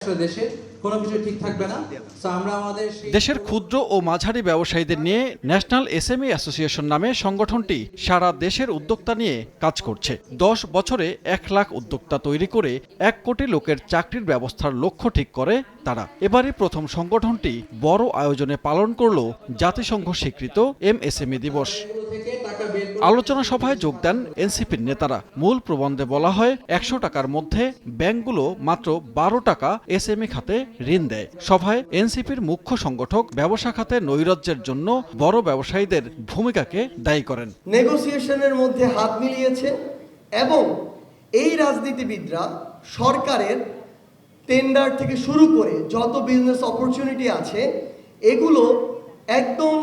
আসলে দেশে কোনো কিছু ঠিক থাকবে না। আমরা আমাদের দেশের ক্ষুদ্র ও মাঝারি ব্যবসায়ীদের নিয়ে ন্যাশনাল এসএমই অ্যাসোসিয়েশন নামে সংগঠনটি সারা দেশের উদ্যোক্তা নিয়ে কাজ করছে। 10 বছরে 1 লাখ উদ্যোক্তা তৈরি করে 1 কোটি লোকের চাকরির ব্যবস্থার লক্ষ্য ঠিক করে তারা। এবারই প্রথম সংগঠনটি বড় আয়োজনে পালন করল জাতিসংঘ স্বীকৃত এমএসএমই দিবস। আলোচনা সভায় যোগ দেন এনসিপির নেতারা। মূল প্রবন্ধে বলা হয় 100 টাকার মধ্যে ব্যাংকগুলো মাত্র 12 টাকা এসএমই খাতে ঋণ দেয়। সভায় এনসিপির মুখ্য সংগঠক ব্যবসা খাতে নৈরাজ্যের জন্য বড় ব্যবসায়ীদের ভূমিকাকে দায়ী করেন। নেগোসিয়েশনের মধ্যে হাত মিলিয়েছে এবং এই রাজনীতিবিদরা সরকারের টেন্ডার থেকে শুরু করে যত বিজনেস অপরচুনিটি আছে এগুলো একদম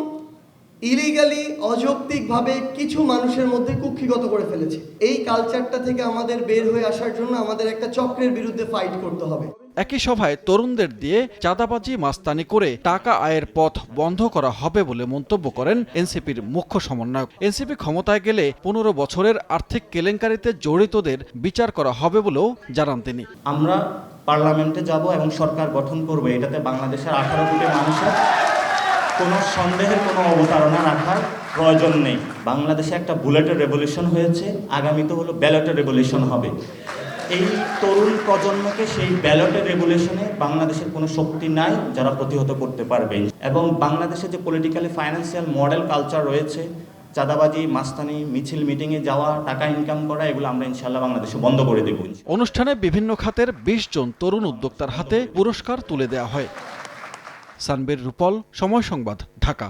ইলিগালি অযৌক্তিকভাবে কিছু মানুষের মধ্যে কুক্ষিগত করে ফেলেছে। এই কালচারটা থেকে আমাদের বের হয়ে আসার জন্য আমাদের একটা চক্রের বিরুদ্ধে ফাইট করতে হবে। একই সভায় তরুণদের দিয়ে চাঁদাবাজি মাস্তানি করে টাকা আয়ের পথ বন্ধ করা হবে বলে মন্তব্য করেন এনসিপির মুখ্য সমন্বয়ক। এনসিপি ক্ষমতায় গেলে 15 বছরের আর্থিক কেলেঙ্কারিতে জড়িতদের বিচার করা হবে বলেও জানান তিনি। আমরা পার্লামেন্টে যাব এবং সরকার গঠন করব, এটাতে বাংলাদেশের 18 কোটি মানুষের কোনো সন্দেহের কোনো অবতারণা রাখার প্রয়োজন নেই। বাংলাদেশে একটা বুলেটের রেভলিউশন হয়েছে, আগামীতে হলো ব্যালটের রেভলিউশন হবে। এই তরুণ প্রজন্মকে সেই ব্যালটের রেভলিউশনে বাংলাদেশের কোনো শক্তি নাই যারা প্রতিহত করতে পারবে। এবং বাংলাদেশে যে পলিটিক্যালি ফাইন্যান্সিয়াল মডেল কালচার রয়েছে, চাঁদাবাজি, মাস্তানি, মিছিল মিটিংয়ে যাওয়া, টাকা ইনকাম করা, এগুলো আমরা ইনশাআল্লাহ বাংলাদেশে বন্ধ করে দেব। অনুষ্ঠানে বিভিন্ন খাতের 20 জন তরুণ উদ্যোক্তার হাতে পুরস্কার তুলে দেওয়া হয়। সানবীর রূপল, সময় সংবাদ, ঢাকা।